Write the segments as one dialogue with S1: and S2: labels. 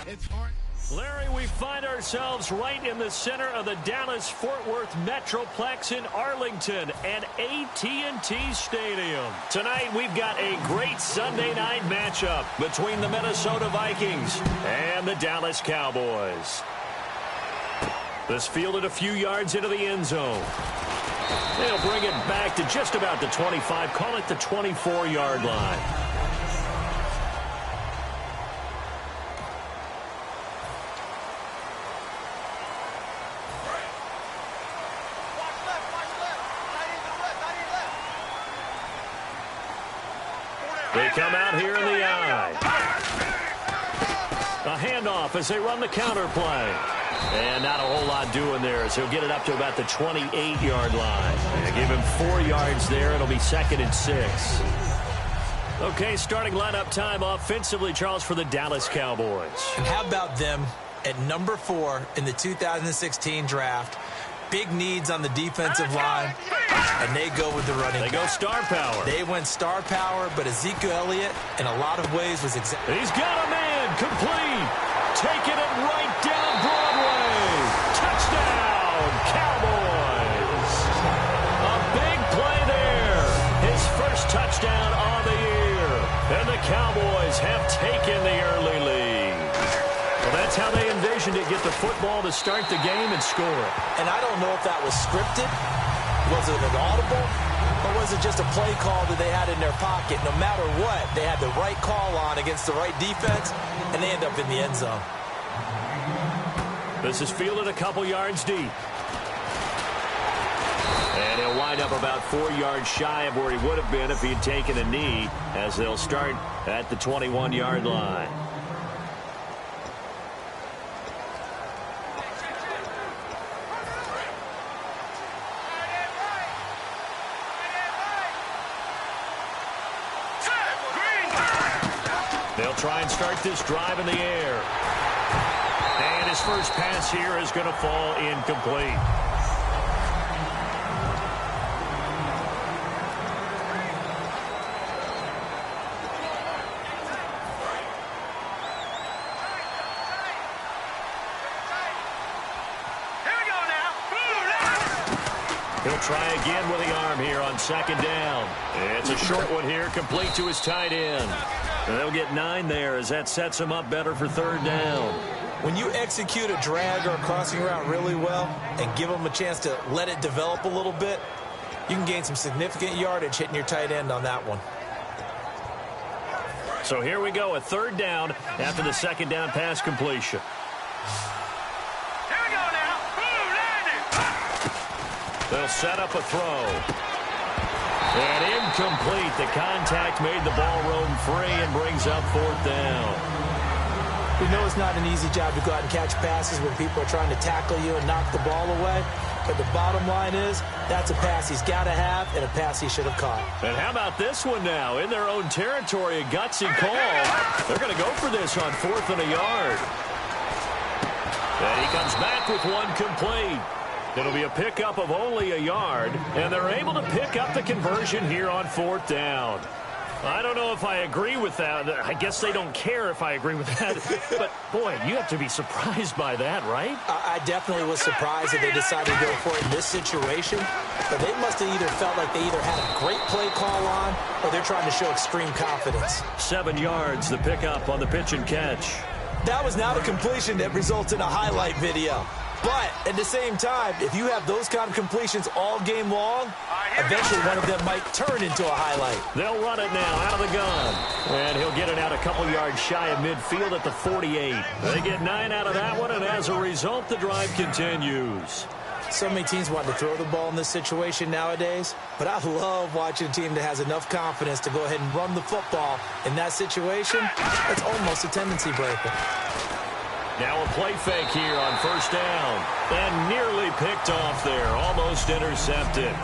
S1: It's hard.
S2: Larry, we find ourselves right in the center of the Dallas-Fort Worth Metroplex in Arlington and AT&T Stadium. Tonight, we've got a great Sunday night matchup between the Minnesota Vikings and the Dallas Cowboys. This fielded a few yards into the end zone. They'll bring it back to just about the 25, call it the 24-yard line. They come out here in the eye. A handoff as they run the counter play. And not a whole lot doing there as he'll get it up to about the 28-yard line. They give him 4 yards there. It'll be 2nd and 6. Okay, starting lineup time offensively, Charles, for the Dallas Cowboys.
S3: And how about them at number 4 in the 2016 draft? Big needs on the defensive line, and they go with the running.
S2: They go star power.
S3: They went star power, but Ezekiel Elliott, in a lot of ways, was exactly.
S2: He's got a man, complete, taking it right down Broadway. Touchdown, Cowboys. A big play there. His first touchdown of the year, and the Cowboys have taken the early lead. Well, that's how they envisioned it, get the football to start the game and score it.
S3: And I don't know if that was scripted. Was it an audible? Or was it just a play call that they had in their pocket? No matter what, they had the right call on against the right defense, and they end up in the end zone.
S2: This is fielded a couple yards deep. And he'll wind up about 4 yards shy of where he would have been if he had taken a knee, as they'll start at the 21-yard line. They'll try and start this drive in the air. And his first pass here is going to fall incomplete. He'll try again with the arm here on 2nd down. It's a short one here, complete to his tight end. They'll get 9 there as that sets him up better for 3rd down.
S3: When you execute a drag or a crossing route really well and give them a chance to let it develop a little bit, you can gain some significant yardage hitting your tight end on that one.
S2: So here we go, a 3rd down after the 2nd down pass completion.
S4: Here we go now. Boom, landing.
S2: They'll set up a throw. And incomplete. The contact made the ball roam free and brings up 4th down.
S3: We know it's not an easy job to go out and catch passes when people are trying to tackle you and knock the ball away. But the bottom line is, that's a pass he's got to have and a pass he should have caught.
S2: And how about this one now? In their own territory, a gutsy call. They're going to go for this on 4th and a yard. And he comes back with one complete. It'll be a pickup of only a yard, and they're able to pick up the conversion here on 4th down. I don't know if I agree with that. I guess they don't care if I agree with that. But, boy, you have to be surprised by that, right?
S3: I definitely was surprised that they decided to go for it in this situation. But they must have either felt like they either had a great play call on or they're trying to show extreme confidence.
S2: 7 yards, the pickup on the pitch and catch.
S3: That was not a completion that results in a highlight video. But at the same time, if you have those kind of completions all game long, eventually one of them might turn into a highlight.
S2: They'll run it now out of the gun. And he'll get it out a couple yards shy of midfield at the 48. They get 9 out of that one, and as a result, the drive continues.
S3: So many teams want to throw the ball in this situation nowadays, but I love watching a team that has enough confidence to go ahead and run the football in that situation. It's almost a tendency breaker.
S2: Now a play fake here on 1st down. And nearly picked off there. Almost intercepted.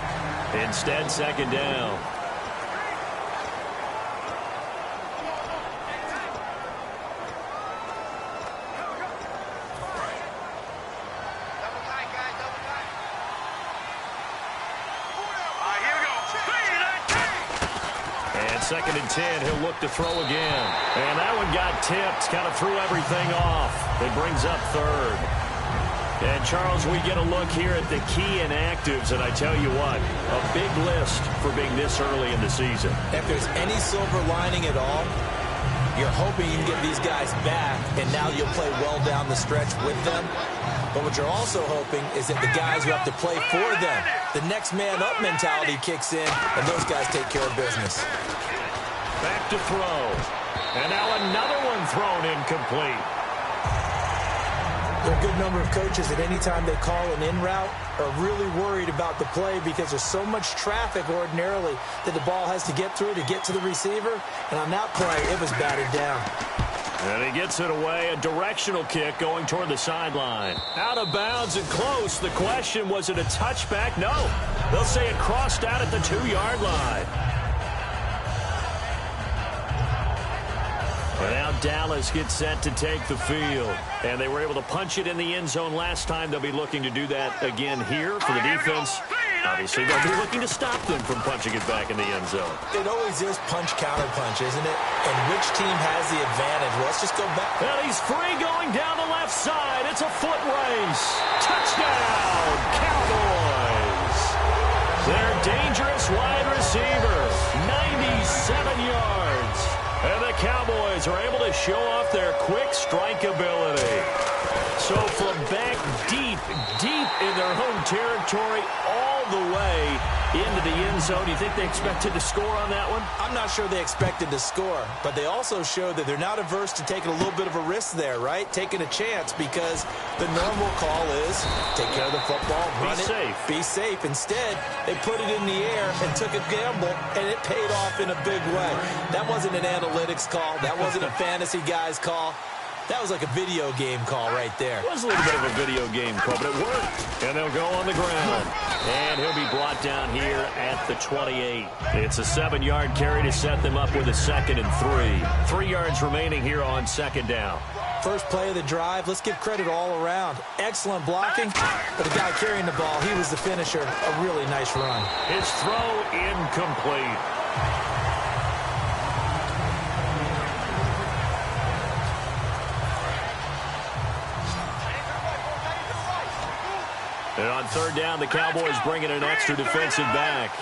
S2: Instead, 2nd down. 2nd and 10. He'll look to throw again. And that one got tipped. Kind of threw everything off. It brings up 3rd. And, Charles, we get a look here at the key inactives. And I tell you what, a big list for being this early in the season.
S3: If there's any silver lining at all, you're hoping you can get these guys back, and now you'll play well down the stretch with them. But what you're also hoping is that the guys who have to play for them, the next man up mentality kicks in, and those guys take care of business.
S2: Back to throw. And now another one thrown incomplete.
S3: There are a good number of coaches that any time they call an in route are really worried about the play because there's so much traffic ordinarily that the ball has to get through to get to the receiver. And on that play, it was batted down.
S2: And he gets it away, a directional kick going toward the sideline. Out of bounds and close. The question, was it a touchback? No. They'll say it crossed out at the 2-yard line. But now Dallas gets set to take the field. And they were able to punch it in the end zone last time. They'll be looking to do that again here for the defense. Obviously, they'll be looking to stop them from punching it back in the end zone.
S3: It always is punch-counter-punch, isn't it? And which team has the advantage? Well, let's just go back.
S2: And he's free going down the left side. It's a foot race. Touchdown, Cowboys. Their dangerous wide receiver, 97 yards. And the Cowboys are able to show off their quick strike ability. So from back deep in their home territory, all the way into the end zone, you think they expected to score on that one?
S3: I'm not sure they expected to score, but they also showed that they're not averse to taking a little bit of a risk there, right? Taking a chance, because the normal call is take care of the football, run it, be safe. Instead, they put it in the air and took a gamble, and it paid off in a big way. That wasn't an analytics call. That wasn't a fantasy guy's call. That was like a video game call right there.
S2: It was a little bit of a video game call, but it worked. And they'll go on the ground. And he'll be brought down here at the 28. It's a 7-yard carry to set them up with a 2nd and 3. 3 yards remaining here on 2nd down.
S3: First play of the drive, let's give credit all around. Excellent blocking, but the guy carrying the ball, he was the finisher. A really nice run.
S2: His throw incomplete. And on 3rd down, the Cowboys bring in an extra defensive back.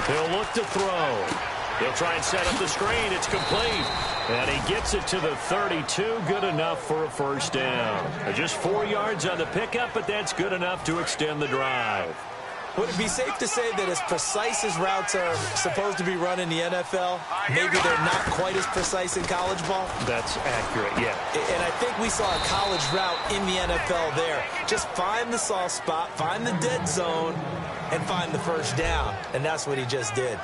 S2: He'll look to throw. He'll try and set up the screen. It's complete. And he gets it to the 32. Good enough for a 1st down. Just 4 yards on the pickup, but that's good enough to extend the drive.
S3: Would it be safe to say that as precise as routes are supposed to be run in the NFL, maybe they're not quite as precise in college ball?
S2: That's accurate, yeah.
S3: And I think we saw a college route in the NFL there. Just find the soft spot, find the dead zone, and find the 1st down. And that's what he just did.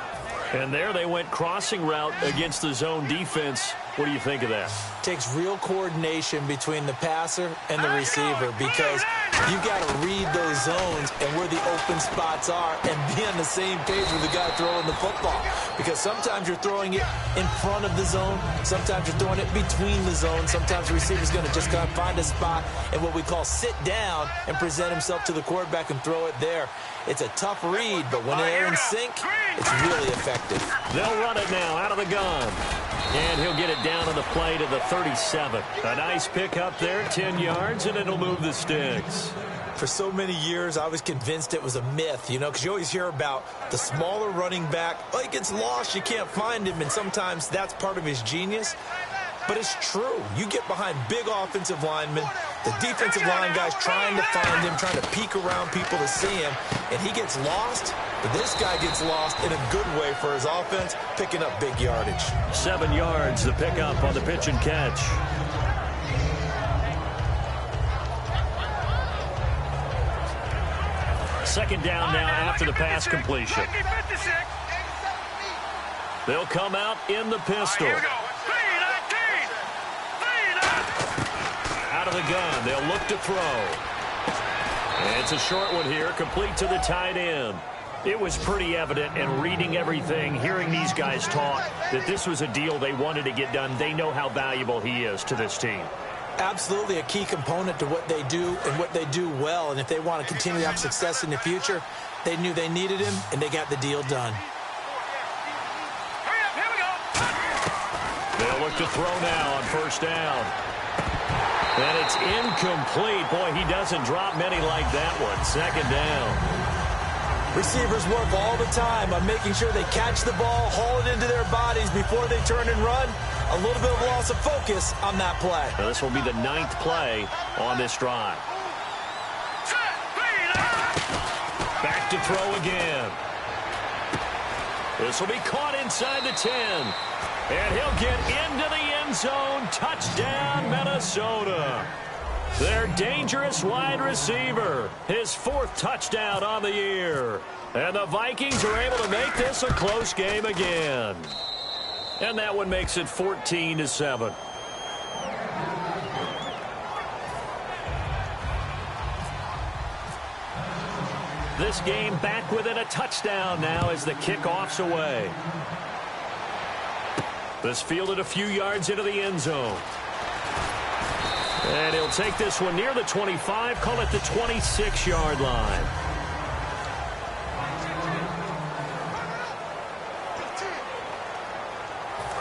S2: And there they went crossing route against the zone defense. What do you think of that?
S3: Takes real coordination between the passer and the receiver, because you've got to read those zones and where the open spots are and be on the same page with the guy throwing the football. Because sometimes you're throwing it in front of the zone. Sometimes you're throwing it between the zones. Sometimes the receiver's going to just kind of find a spot and what we call sit down and present himself to the quarterback and throw it there. It's a tough read, but when they're in sync, it's really effective.
S2: They'll run it now out of the gun. And he'll get it down on the play to the 37. A nice pick up there, 10 yards, and it'll move the sticks.
S3: For so many years, I was convinced it was a myth, you know, because you always hear about the smaller running back. Oh, he gets lost, you can't find him, and sometimes that's part of his genius. But it's true. You get behind big offensive linemen, the defensive line guys trying to find him, trying to peek around people to see him, and he gets lost. But this guy gets lost in a good way for his offense, picking up big yardage.
S2: 7 yards, the pickup on the pitch and catch. Second down now after the pass completion. They'll come out in the pistol. Out of the gun, they'll look to throw. And it's a short one here, complete to the tight end. It was pretty evident, and reading everything, hearing these guys talk, that this was a deal they wanted to get done. They know how valuable he is to this team.
S3: Absolutely a key component to what they do and what they do well. And if they want to continue to have success in the future, they knew they needed him, and they got the deal done.
S2: look to throw now on first down. And it's incomplete. Boy, he doesn't drop many like that one. Second down.
S3: Receivers work all the time on making sure they catch the ball, haul it into their bodies before they turn and run. A little bit of loss of focus on that play.
S2: Now, this will be the 9th play on this drive. Back to throw again. This will be caught inside the 10. And he'll get into the end zone. Touchdown, Minnesota. Their dangerous wide receiver. His 4th touchdown on the year. And the Vikings are able to make this a close game again. And that one makes it 14-7. This game back within a touchdown now as the kickoff's away. This fielded a few yards into the end zone. And he'll take this one near the 25, call it the 26-yard line.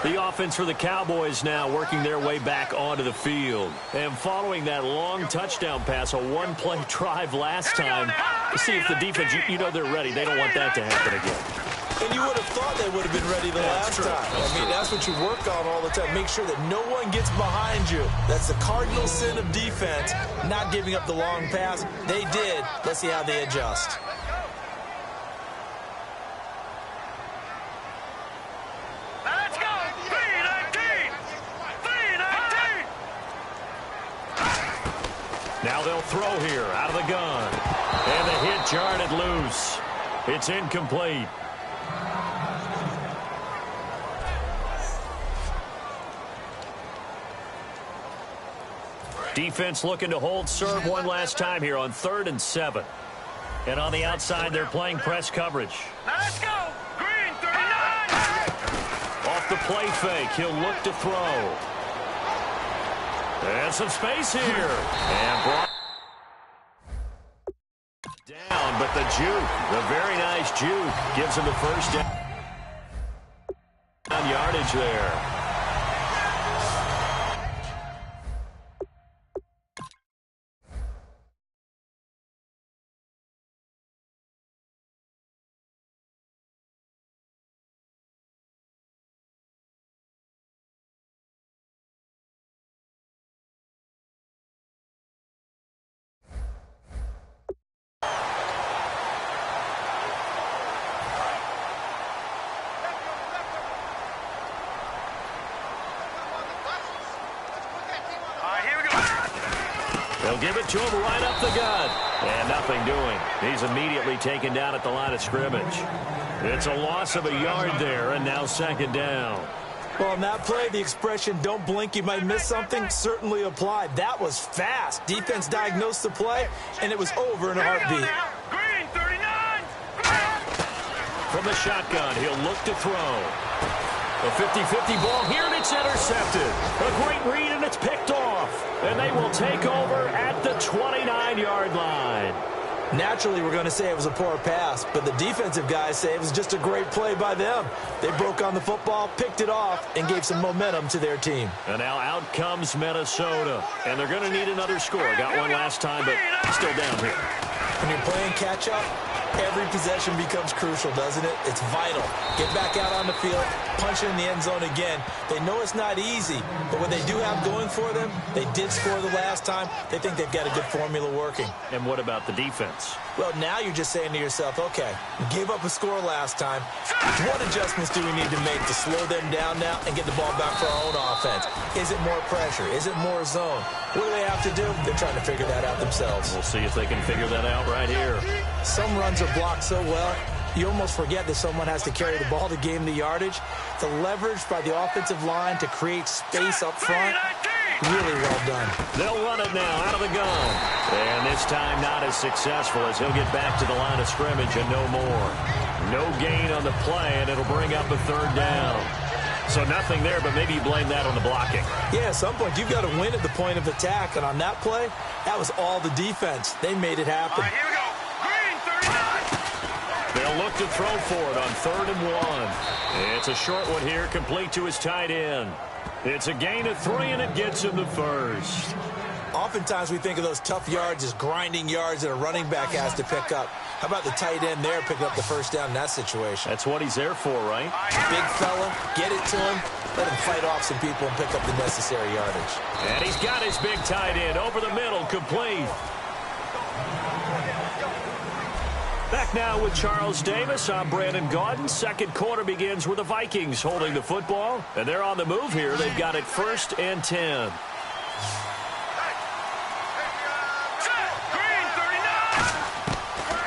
S2: The offense for the Cowboys now working their way back onto the field. And following that long touchdown pass, a one-play drive last time, to see if the defense, you know they're ready. They don't want that to happen again.
S3: And you would have thought they would have been ready the last time. I mean, that's what you work on all the time. Make sure that no one gets behind you. That's the cardinal sin of defense, not giving up the long pass. They did. Let's see how they adjust.
S4: Let's go! 3-19! 3-19!
S2: Now they'll throw here out of the gun. And the hit jarred loose. It's incomplete. Defense looking to hold serve one last time here on 3rd and 7. And on the outside, they're playing press coverage.
S4: Let's go! Green 39!
S2: Off the play fake, he'll look to throw. And some space here. And brought down, but the juke, the very nice juke, gives him the first down yardage there. They'll give it to him right up the gut. And nothing doing. He's immediately taken down at the line of scrimmage. It's a loss of a yard there, and now 2nd down.
S3: Well, on that play, the expression, don't blink, you might miss something, certainly applied. That was fast. Defense diagnosed the play, and it was over in a heartbeat.
S4: Green 39!
S2: From the shotgun, he'll look to throw. A 50-50 ball here, and it's intercepted. A great read, and it's picked off. And they will take over at the 29-yard line.
S3: Naturally, we're going to say it was a poor pass, but the defensive guys say it was just a great play by them. They broke on the football, picked it off, and gave some momentum to their team.
S2: And now out comes Minnesota. And they're going to need another score. Got one last time, but still down here.
S3: When you're playing catch-up, every possession becomes crucial, doesn't it? It's vital. Get back out on the field, punch it in the end zone again. They know it's not easy, but what they do have going for them, they did score the last time. They think they've got a good formula working.
S2: And what about the defense?
S3: Well, now you're just saying to yourself, okay, we gave up a score last time. What adjustments do we need to make to slow them down now and get the ball back for our own offense? Is it more pressure? Is it more zone? What do they have to do? They're trying to figure that out themselves.
S2: We'll see if they can figure that out right here.
S3: Some runs are blocked so well, you almost forget that someone has to carry the ball to gain the yardage. The leverage by the offensive line to create space up front, really well done.
S2: They'll run it now out of the gun. And this time not as successful as he'll get back to the line of scrimmage and no more. No gain on the play, and it'll bring up a 3rd down. So nothing there, but maybe you blame that on the blocking.
S3: Yeah, at some point, you've got to win at the point of attack. And on that play, that was all the defense. They made it happen.
S4: All right, here we go. Green 39!
S2: They'll They'll look to throw for it on 3rd and 1. It's a short one here, complete to his tight end. It's a gain of 3, and it gets him the first.
S3: Oftentimes we think of those tough yards as grinding yards that a running back has to pick up. How about the tight end there picking up the first down in that situation?
S2: That's what he's there for, right?
S3: Big fella, get it to him, let him fight off some people and pick up the necessary yardage.
S2: And he's got his big tight end over the middle, complete. Back now with Charles Davis. I'm Brandon Gaudin. Second quarter begins with the Vikings holding the football. And they're on the move here. They've got it 1st and 10.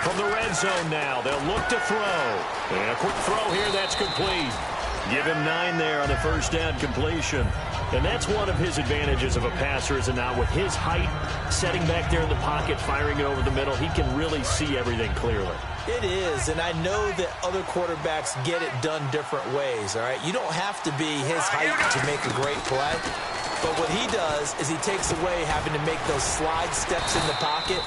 S2: From the red zone now, they'll look to throw. And a quick throw here, that's complete. Give him 9 there on the first down completion. And that's one of his advantages of a passer, is now with his height, setting back there in the pocket, firing it over the middle, he can really see everything clearly.
S3: It is, and I know that other quarterbacks get it done different ways, all right? You don't have to be his height to make a great play. But what he does is he takes away having to make those slide steps in the pocket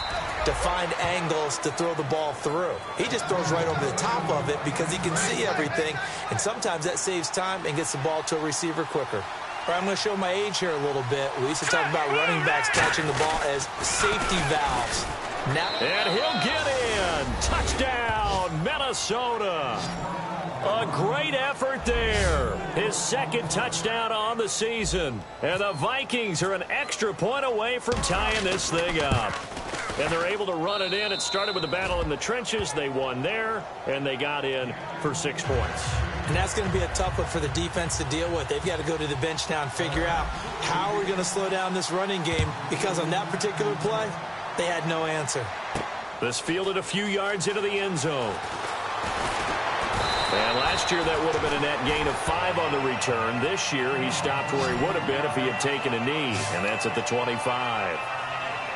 S3: to find angles to throw the ball through. He just throws right over the top of it because he can see everything, and sometimes that saves time and gets the ball to a receiver quicker. All right, I'm going to show my age here a little bit. We used to talk about running backs catching the ball as safety valves. Now,
S2: and he'll get in. Touchdown, Minnesota. A great effort there. His second touchdown on the season. And the Vikings are an extra point away from tying this thing up. And they're able to run it in. It started with a battle in the trenches. They won there, and they got in for 6 points.
S3: And that's going to be a tough one for the defense to deal with. They've got to go to the bench now and figure out how we're going to slow down this running game, because on that particular play, they had no answer.
S2: This fielded a few yards into the end zone. And last year that would have been a net gain of 5 on the return. This year he stopped where he would have been if he had taken a knee, and that's at the 25.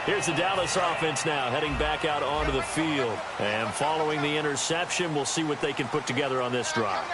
S2: Here's the Dallas offense now, heading back out onto the field. And following the interception, we'll see what they can put together on this drive.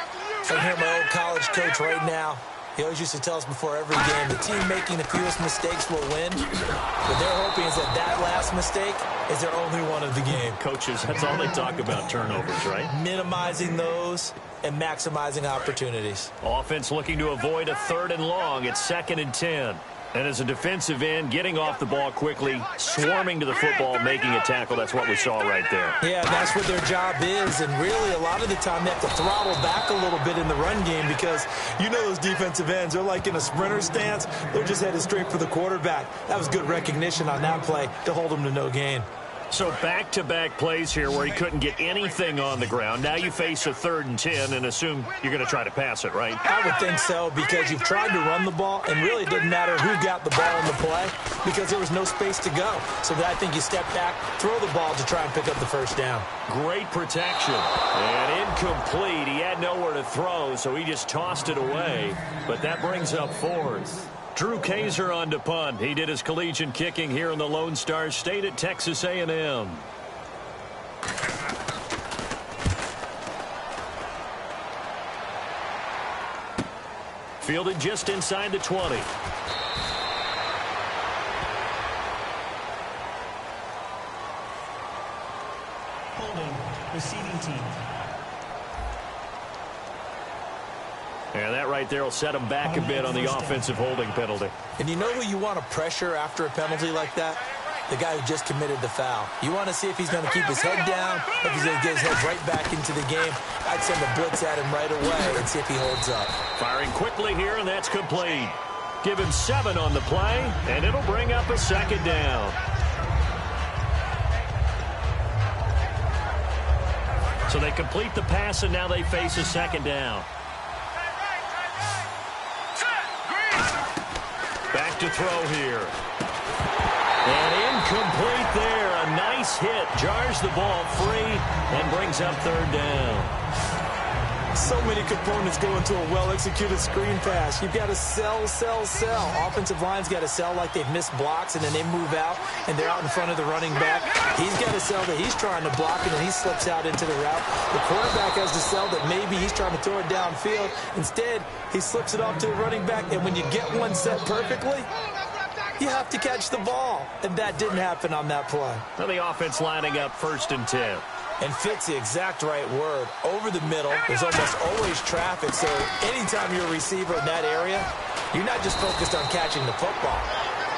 S3: I hear my old college coach right now. He always used to tell us before every game, the team making the fewest mistakes will win. What they're hoping is that that last mistake is their only one of the game.
S2: Coaches, that's all they talk about, turnovers, right?
S3: Minimizing those and maximizing opportunities.
S2: Offense looking to avoid a 3rd and long. It's 2nd and 10. And as a defensive end, getting off the ball quickly, swarming to the football, making a tackle, that's what we saw right there.
S3: Yeah, that's what their job is. And really, a lot of the time, they have to throttle back a little bit in the run game, because you know those defensive ends, they're like in a sprinter stance. They're just headed straight for the quarterback. That was good recognition on that play to hold them to no gain.
S2: So back-to-back plays here where he couldn't get anything on the ground. Now you face a 3rd and 10 and assume you're going to try to pass it, right?
S3: I would think so, because you've tried to run the ball, and really it didn't matter who got the ball in the play, because there was no space to go. So I think you step back, throw the ball to try and pick up the first down.
S2: Great protection. And incomplete. He had nowhere to throw, so he just tossed it away. But that brings up 4th. Drew Kaiser on to punt. He did his collegiate kicking here in the Lone Star State at Texas A&M. Fielded just inside the 20.
S1: Holding, receiving team.
S2: And that right there will set him back a bit on the offensive holding penalty.
S3: And you know who you want to pressure after a penalty like that? The guy who just committed the foul. You want to see if he's going to keep his head down, if he's going to get his head right back into the game. I'd send a blitz at him right away and see if he holds up.
S2: Firing quickly here, and that's complete. Give him 7 on the play, and it'll bring up a 2nd down. So they complete the pass, and now they face a 2nd down. Back to throw here. And incomplete there. A nice hit. Jars the ball free and brings up 3rd down.
S3: So many components go into a well-executed screen pass. You've got to sell. Offensive line's got to sell like they've missed blocks, and then they move out, and they're out in front of the running back. He's got to sell that he's trying to block, and then he slips out into the route. The quarterback has to sell that maybe he's trying to throw it downfield. Instead, he slips it off to the running back, and when you get one set perfectly, you have to catch the ball. And that didn't happen on that play.
S2: Now the offense lining up 1st and 10.
S3: And fit's the exact right word. Over the middle, there's almost always traffic, so anytime you're a receiver in that area, you're not just focused on catching the football.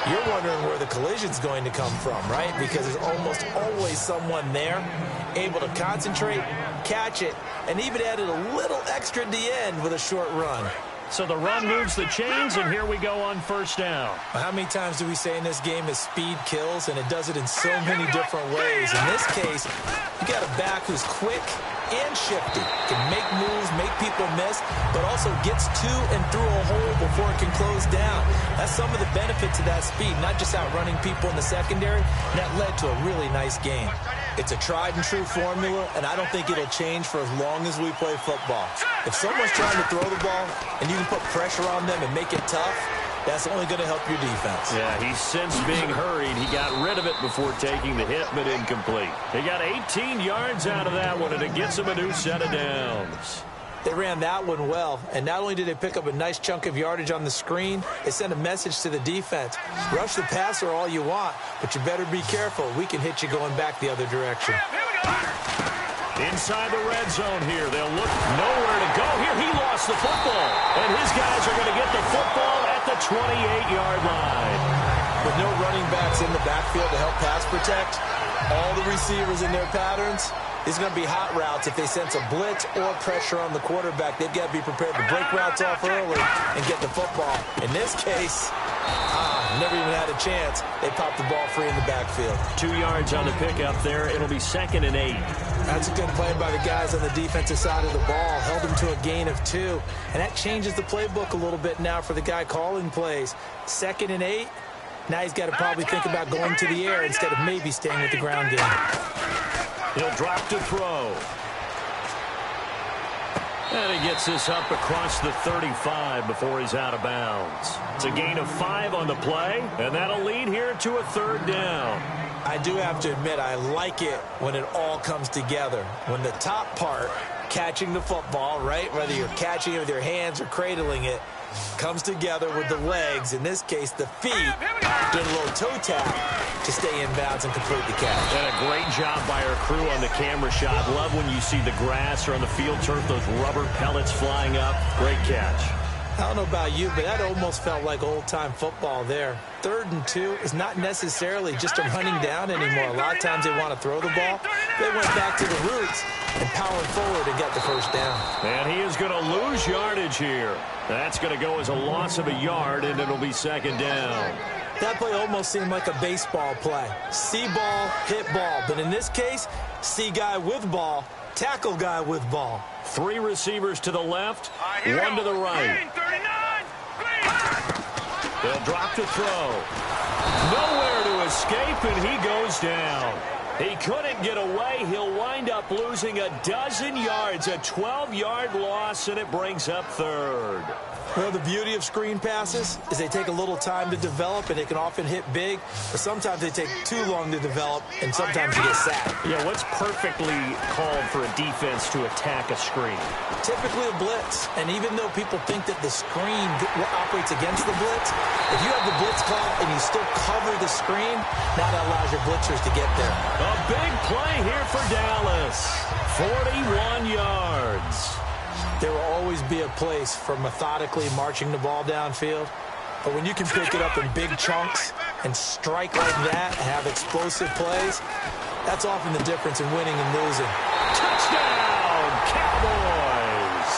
S3: You're wondering where the collision's going to come from, right? Because there's almost always someone there able to concentrate, catch it, and even added a little extra at the end with a short run.
S2: So the run moves the chains, and here we go on first down.
S3: How many times do we say in this game that speed kills, and it does it in so many different ways? In this case, you got a back who's quick and shifty, can make moves, make people miss, but also gets to and through a hole before it can close down. That's some of the benefits of that speed, not just outrunning people in the secondary. That led to a really nice game. It's a tried and true formula, and I don't think it'll change for as long as we play football. If someone's trying to throw the ball and you can put pressure on them and make it tough, that's only going to help your defense.
S2: Yeah, he's since being hurried. He got rid of it before taking the hit, but incomplete. He got 18 yards out of that one, and it gets him a new set of downs.
S3: They ran that one well, and not only did they pick up a nice chunk of yardage on the screen, they sent a message to the defense. Rush the passer all you want, but you better be careful. We can hit you going back the other direction.
S2: Inside the red zone here. They'll look nowhere to go. Here he lost the football, and his guys are going to get the football at the 28-yard line.
S3: With no running backs in the backfield to help pass protect, all the receivers in their patterns, it's going to be hot routes if they sense a blitz or pressure on the quarterback. They've got to be prepared to break routes off early and get the football. In this case, never even had a chance. They popped the ball free in the backfield.
S2: 2 yards on the pickup there. It'll be 2nd and 8.
S3: That's a good play by the guys on the defensive side of the ball. Held them to a gain of 2. And that changes the playbook a little bit now for the guy calling plays. 2nd and 8. Now he's got to probably think about going to the air instead of maybe staying with the ground game.
S2: He'll drop to throw. And he gets this up across the 35 before he's out of bounds. It's a gain of 5 on the play, and that'll lead here to a 3rd down.
S3: I do have to admit, I like it when it all comes together. When the top part, catching the football, right, whether you're catching it with your hands or cradling it, comes together with the legs, in this case the feet, did a little toe tap to stay in bounds and complete the catch.
S2: And a great job by our crew on the camera shot. Love when you see the grass or on the field turf, those rubber pellets flying up. Great catch.
S3: I don't know about you, but that almost felt like old-time football there. 3rd and 2 is not necessarily just a running down anymore. A lot of times they want to throw the ball. They went back to the roots and powered forward and got the first down.
S2: And he is going to lose yardage here. That's going to go as a loss of a yard, and it'll be 2nd down.
S3: That play almost seemed like a baseball play. See ball, hit ball. But in this case, see guy with ball, tackle guy with ball.
S2: 3 receivers to the left, 1 to the right. They'll drop to throw. Nowhere to escape, and he goes down. He couldn't get away. He'll wind up losing a dozen yards, a 12-yard loss, and it brings up 3rd.
S3: Well, the beauty of screen passes is they take a little time to develop, and they can often hit big, or sometimes they take too long to develop, and sometimes you get sacked.
S2: Yeah, what's perfectly called for a defense to attack a screen?
S3: Typically a blitz, and even though people think that the screen operates against the blitz, if you have the blitz call and you still cover the screen, that allows your blitzers to get there.
S2: A big play here for Dallas. 41 yards.
S3: There will always be a place for methodically marching the ball downfield. But when you can pick it up in big chunks and strike like that and have explosive plays, that's often the difference in winning and losing.
S2: Touchdown, Cowboys!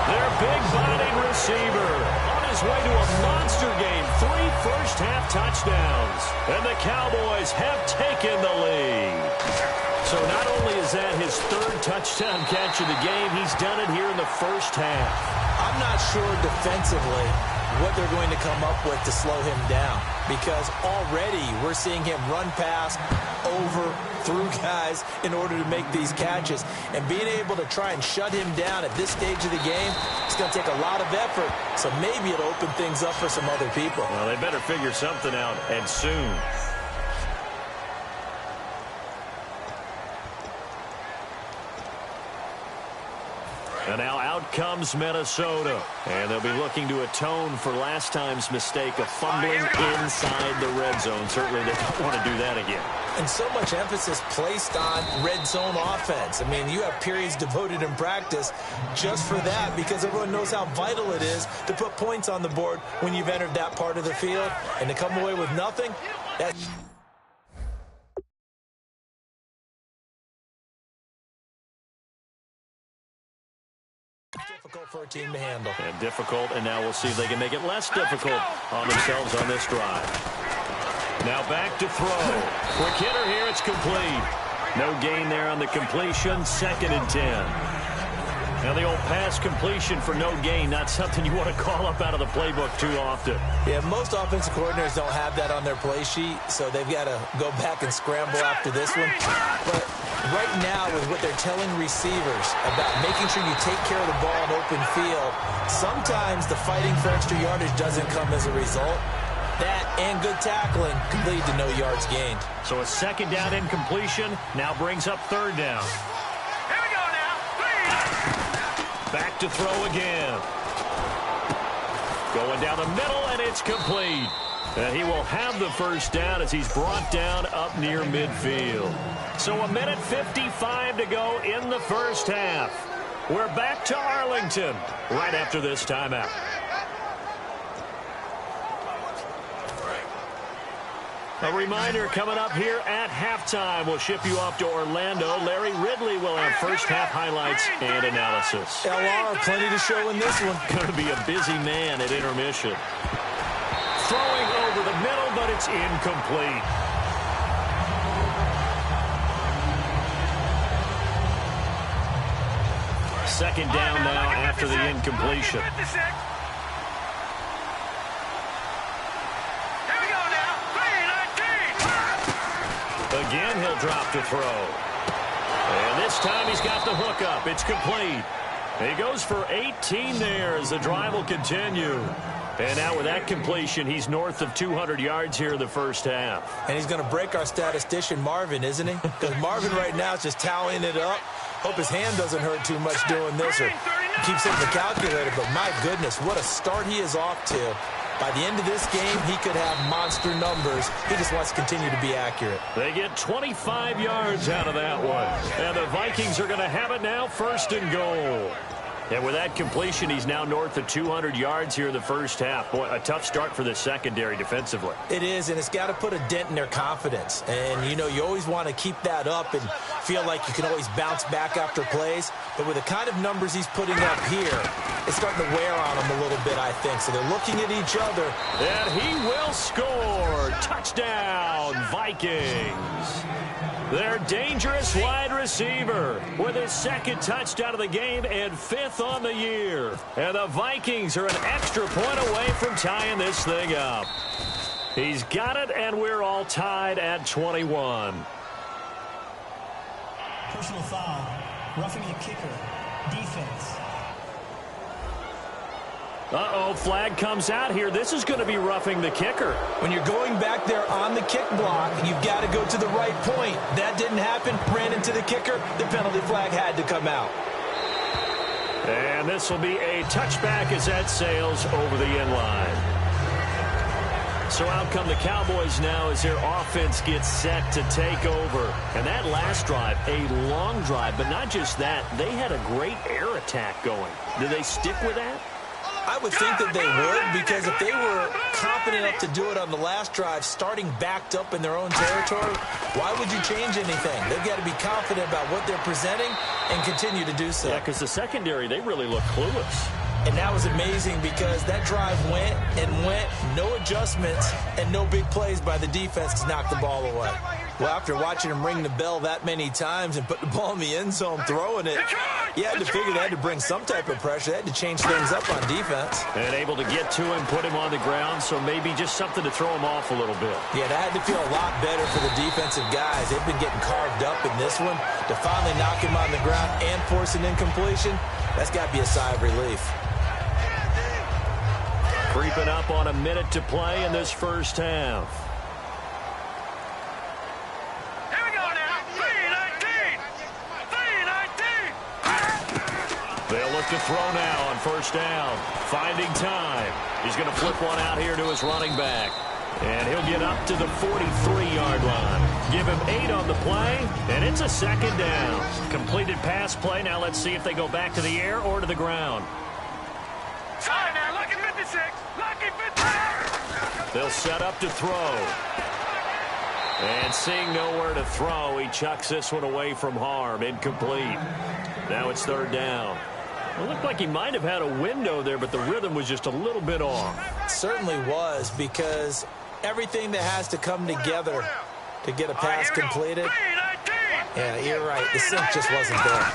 S2: Their big-bodied receiver on his way to a monster game. 3 first-half touchdowns. And the Cowboys have taken the lead. So not only is that his 3rd touchdown catch of the game, he's done it here in the first half.
S3: I'm not sure defensively what they're going to come up with to slow him down, because already we're seeing him run past, over, through guys in order to make these catches. And being able to try and shut him down at this stage of the game, it's going to take a lot of effort. So maybe it'll open things up for some other people.
S2: Well, they better figure something out, and soon. And now out comes Minnesota. And they'll be looking to atone for last time's mistake of fumbling inside the red zone. Certainly they don't want to do that again.
S3: And so much emphasis placed on red zone offense. I mean, you have periods devoted in practice just for that because everyone knows how vital it is to put points on the board when you've entered that part of the field. And to come away with nothing, that's... difficult for a team to handle.
S2: And difficult, and now we'll see if they can make it less difficult on themselves on this drive. Now back to throw. Quick hitter here, it's complete. No gain there on the completion, 2nd and 10. Now the old pass completion for no gain, not something you want to call up out of the playbook too often.
S3: Yeah, most offensive coordinators don't have that on their play sheet, so they've got to go back and scramble after this one. But right now, with what they're telling receivers about making sure you take care of the ball in open field, sometimes the fighting for extra yardage doesn't come as a result. That and good tackling can lead to no yards gained.
S2: So a 2nd down incompletion now brings up 3rd down.
S4: Here we go now.
S2: Back to throw again. Going down the middle, and it's complete. And he will have the 1st down as he's brought down up near midfield. So 1:55 to go in the 1st half. We're back to Arlington right after this timeout. A reminder coming up here at halftime. We'll ship you off to Orlando. Larry Ridley will have 1st half highlights and analysis.
S3: LR, plenty to show in this one.
S2: Going to be a busy man at intermission. Throwing over the middle, but it's incomplete. Second down now after the incompletion. Again, he'll drop to throw. And this time he's got the hook up. It's complete. He goes for 18 there as the drive will continue. And now with that completion, he's north of 200 yards here in the 1st half.
S3: And he's going to break our statistician, Marvin, isn't he? Because Marvin right now is just tallying it up. Hope his hand doesn't hurt too much doing this or keeps hitting the calculator. But my goodness, what a start he is off to. By the end of this game, he could have monster numbers. He just wants to continue to be accurate.
S2: They get 25 yards out of that one. And the Vikings are going to have it now, 1st and goal. And with that completion, he's now north of 200 yards here in the 1st half. Boy, a tough start for the secondary defensively.
S3: It is, and it's got to put a dent in their confidence. And, you know, you always want to keep that up and feel like you can always bounce back after plays. But with the kind of numbers he's putting up here, it's starting to wear on them a little bit, I think. So they're looking at each other.
S2: And he will score. Touchdown, Vikings. Their dangerous wide receiver with his 2nd touchdown of the game and 5th on the year. And the Vikings are an extra point away from tying this thing up. He's got it, and we're all tied at 21.
S1: Personal foul. Roughing the kicker. Defense.
S2: Uh-oh, flag comes out here. This is going to be roughing the kicker.
S3: When you're going back there on the kick block, you've got to go to the right point. That didn't happen. Ran into the kicker. The penalty flag had to come out.
S2: And this will be a touchback as that sails over the end line. So out come the Cowboys now as their offense gets set to take over. And that last drive, a long drive, but not just that. They had a great air attack going. Did they stick with that?
S3: I would think that they would, because if they were confident enough to do it on the last drive, starting backed up in their own territory, why would you change anything? They've got to be confident about what they're presenting and continue to do so.
S2: Yeah, because the secondary, they really look clueless.
S3: And that was amazing because that drive went and went, no adjustments, and no big plays by the defense to knock the ball away. Well, after watching him ring the bell that many times and put the ball in the end zone throwing it, you had to figure they had to bring some type of pressure. They had to change things up on defense.
S2: And able to get to him, put him on the ground, so maybe just something to throw him off a little bit.
S3: Yeah, that had to feel a lot better for the defensive guys. They've been getting carved up in this one. To finally knock him on the ground and force an incompletion, that's got to be a sigh of relief.
S2: Creeping up on a minute to play in this 1st half.
S4: Here we go now. 3:19. 3:19.
S2: They'll look look to throw now on first down. Finding time. He's going to flip one out here to his running back. And he'll get up to the 43-yard line. Give him 8 on the play, and it's a second down. Completed pass play. Now let's see if they go back to the air or to the ground.
S4: Sorry now, lucky 56. Lucky 56.
S2: They'll set up to throw. And seeing nowhere to throw, he chucks this one away from harm. Incomplete. Now it's third down. It looked like he might have had a window there, but the rhythm was just a little bit off.
S3: It certainly was, because everything that has to come together to get a pass completed. Yeah, you're right. The sync just wasn't there.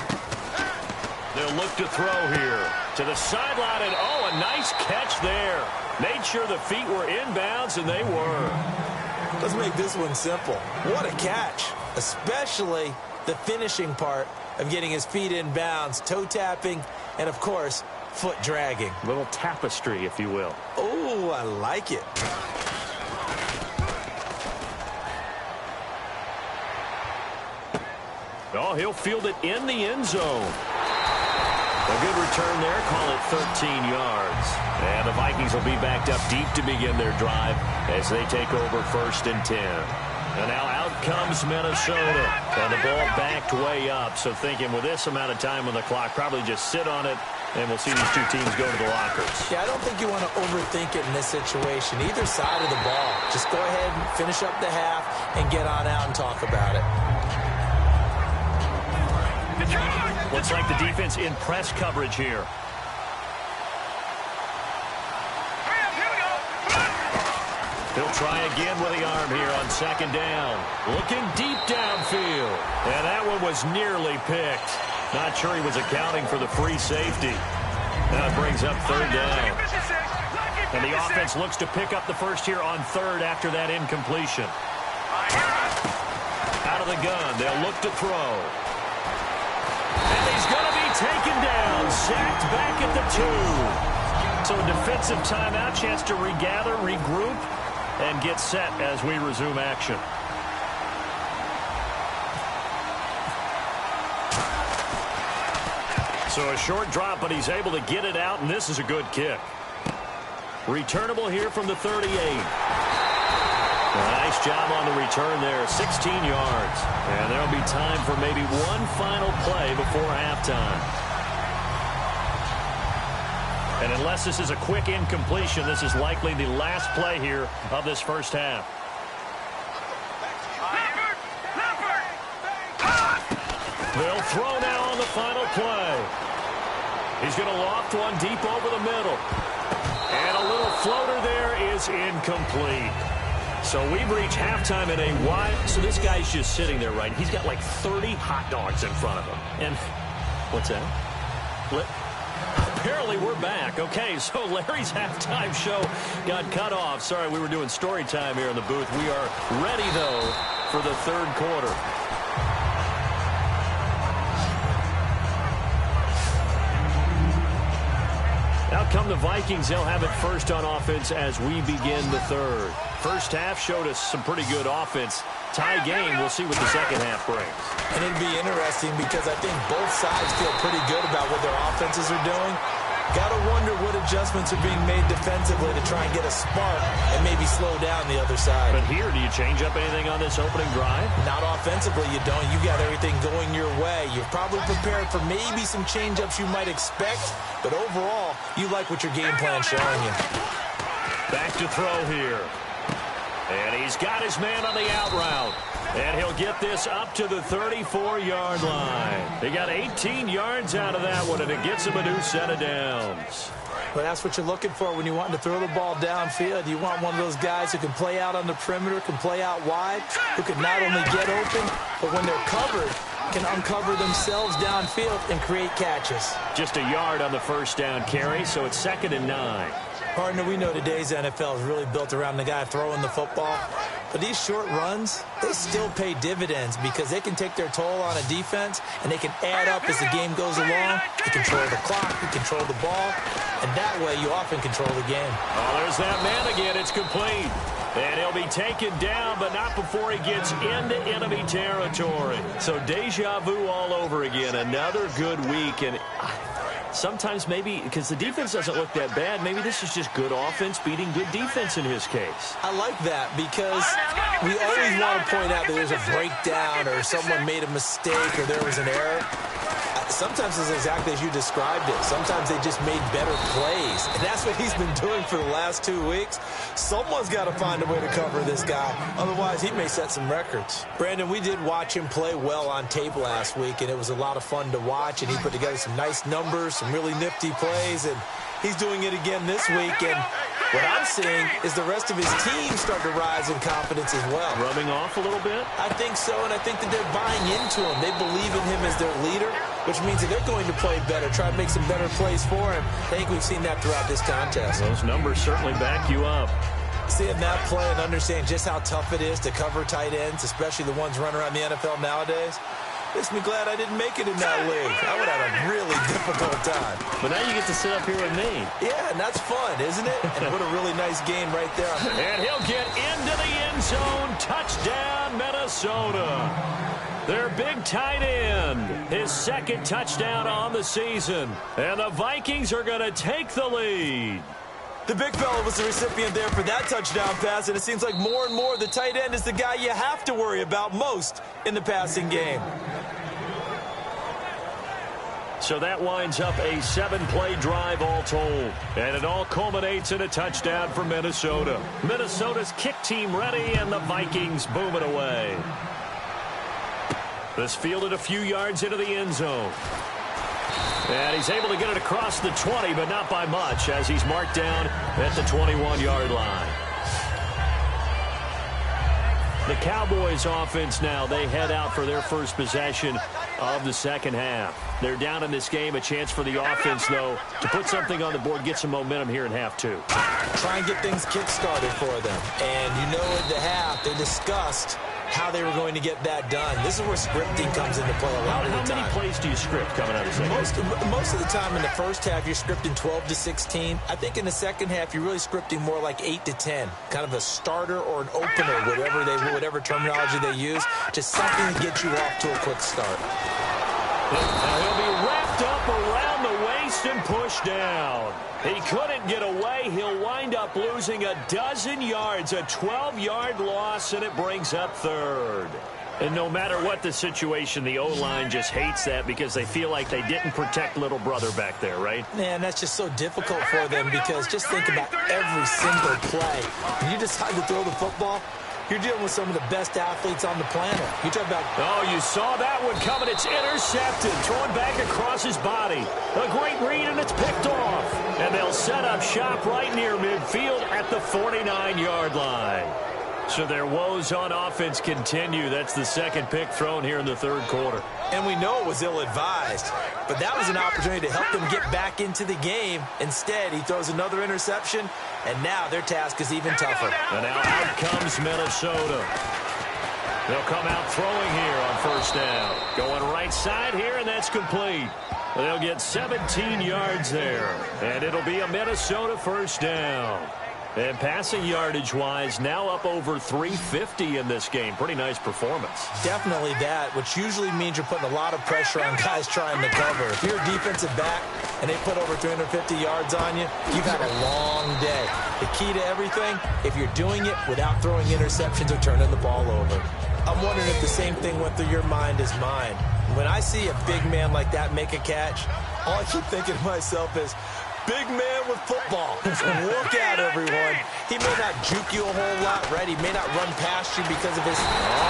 S2: They'll look to throw here. To the sideline, and oh, a nice catch there. Made sure the feet were inbounds, and they were.
S3: Let's make this one simple. What a catch, especially the finishing part of getting his feet in bounds, toe tapping, and of course, foot dragging.
S2: A little tapestry, if you will.
S3: Oh, I like it.
S2: Oh, he'll field it in the end zone. A good return there, call it 13 yards. And the Vikings will be backed up deep to begin their drive as they take over first and 10. And now out comes Minnesota. And the ball backed way up. So thinking with this amount of time on the clock, probably just sit on it, and we'll see these two teams go to the lockers.
S3: Yeah, I don't think you want to overthink it in this situation. Either side of the ball. Just go ahead and finish up the half and get on out and talk about it.
S2: Looks like the defense in press coverage here. He'll try again with the arm here on second down. Looking deep downfield. And that one was nearly picked. Not sure he was accounting for the free safety. Now it brings up third down. And the offense looks to pick up the first here on third after that incompletion. Out of the gun, they'll look to throw. And he's going to be taken down, sacked back at the 2. So a defensive timeout, chance to regather, regroup, and get set as we resume action. So a short drop, but he's able to get it out, and this is a good kick. Returnable here from the 38. Nice job on the return there, 16 yards. And there'll be time for maybe one final play before halftime. And unless this is a quick incompletion, this is likely the last play here of this first half. They'll throw now on the final play. He's going to loft one deep over the middle. And a little floater there is incomplete. So we've reached halftime in a wide. So this guy's just sitting there, right? He's got like 30 hot dogs in front of him. And what's that? Apparently we're back. Okay, so Larry's halftime show got cut off. Sorry, we were doing story time here in the booth. We are ready, though, for the third quarter. Out come the Vikings. They'll have it first on offense as we begin the third. First half showed us some pretty good offense. Tie game. We'll see what the second half brings.
S3: And it'd be interesting because I think both sides feel pretty good about what their offenses are doing. Got to wonder what adjustments are being made defensively to try and get a spark and maybe slow down the other side.
S2: But here, do you change up anything on this opening drive?
S3: Not offensively, you don't. You got everything going your way. You're probably prepared for maybe some change-ups you might expect, but overall, you like what your game plan's showing you.
S2: Back to throw here. And he's got his man on the out route. And he'll get this up to the 34-yard line. He got 18 yards out of that one, and it gets him a new set of downs.
S3: Well, that's what you're looking for when you want to throw the ball downfield. You want one of those guys who can play out on the perimeter, can play out wide, who can not only get open, but when they're covered, can uncover themselves downfield and create catches.
S2: Just a yard on the first down carry, so it's 2nd and 9.
S3: Partner, we know today's NFL is really built around the guy throwing the football. But these short runs, they still pay dividends because they can take their toll on a defense and they can add up as the game goes along. You control the clock, you control the ball, and that way you often control the game.
S2: Oh, there's that man again. It's complete. And he'll be taken down, but not before he gets into enemy territory. So deja vu all over again. Another good week. And sometimes maybe because the defense doesn't look that bad, maybe this is just good offense beating good defense in his case.
S3: I like that because we always want to point out that there's a breakdown or someone made a mistake or there was an error. Sometimes it's exactly as you described it. Sometimes they just made better plays. And that's what he's been doing for the last 2 weeks. Someone's got to find a way to cover this guy. Otherwise, he may set some records. Brandon, we did watch him play well on tape last week, and it was a lot of fun to watch. And he put together some nice numbers, some really nifty plays. And he's doing it again this week. And what I'm seeing is the rest of his team start to rise in confidence as well.
S2: Rubbing off a little bit?
S3: I think so, and I think that they're buying into him. They believe in him as their leader, which means that they're going to play better, try to make some better plays for him. I think we've seen that throughout this contest.
S2: Those numbers certainly back you up.
S3: Seeing that play and understanding just how tough it is to cover tight ends, especially the ones running around the NFL nowadays, makes me glad I didn't make it in that league. I would have a really difficult time.
S2: But now you get to sit up here with me.
S3: Yeah, and that's fun, isn't it? And what a really nice game right there.
S2: And he'll get into the end zone. Touchdown, Minnesota. Their big tight end, his second touchdown on the season. And the Vikings are going to take the lead.
S3: The big fella was the recipient there for that touchdown pass, and it seems like more and more the tight end is the guy you have to worry about most in the passing game.
S2: So that winds up a 7-play drive all told. And it all culminates in a touchdown for Minnesota. Minnesota's kick team ready, and the Vikings booming away. This fielded a few yards into the end zone. And he's able to get it across the 20, but not by much, as he's marked down at the 21-yard line. The Cowboys offense now, they head out for their first possession of the second half. They're down in this game. A chance for the offense, though, to put something on the board, get some momentum here in half two.
S3: Try and get things kick-started for them. And you know at the half, they discussed how they were going to get that done. This is where scripting comes into play a lot of the time.
S2: How many plays do you script coming out of the second half?
S3: Most of the time in the first half, you're scripting 12 to 16. I think in the second half, you're really scripting more like 8 to 10. Kind of a starter or an opener, whatever terminology they use. Just something to get you off to a quick start.
S2: Now he'll be wrapped up around the waist and pushed down. He couldn't get away. He'll wind up losing a dozen yards, a 12-yard loss, and it brings up third. And no matter what the situation, the O-line just hates that because they feel like they didn't protect little brother back there, right?
S3: Man, that's just so difficult for them because just think about every single play. When you decide to throw the football, you're dealing with some of the best athletes on the planet. You talk about...
S2: Oh, you saw that one coming. It's intercepted. Throwing back across his body. A great read, and it's picked off. And they'll set up shop right near midfield at the 49-yard line. So their woes on offense continue. That's the second pick thrown here in the third quarter.
S3: And we know it was ill-advised, but that was an opportunity to help them get back into the game. Instead, he throws another interception, and now their task is even tougher.
S2: And now out comes Minnesota. They'll come out throwing here on first down. Going right side here, and that's complete. They'll get 17 yards there, and it'll be a Minnesota first down. And passing yardage-wise, now up over 350 in this game. Pretty nice performance.
S3: Definitely that, which usually means you're putting a lot of pressure on guys trying to cover. If you're a defensive back and they put over 350 yards on you, you've had a long day. The key to everything, if you're doing it without throwing interceptions or turning the ball over. I'm wondering if the same thing went through your mind as mine. When I see a big man like that make a catch, all I keep thinking to myself is, big man with football. Look out, everyone. He may not juke you a whole lot, right? He may not run past you because of his...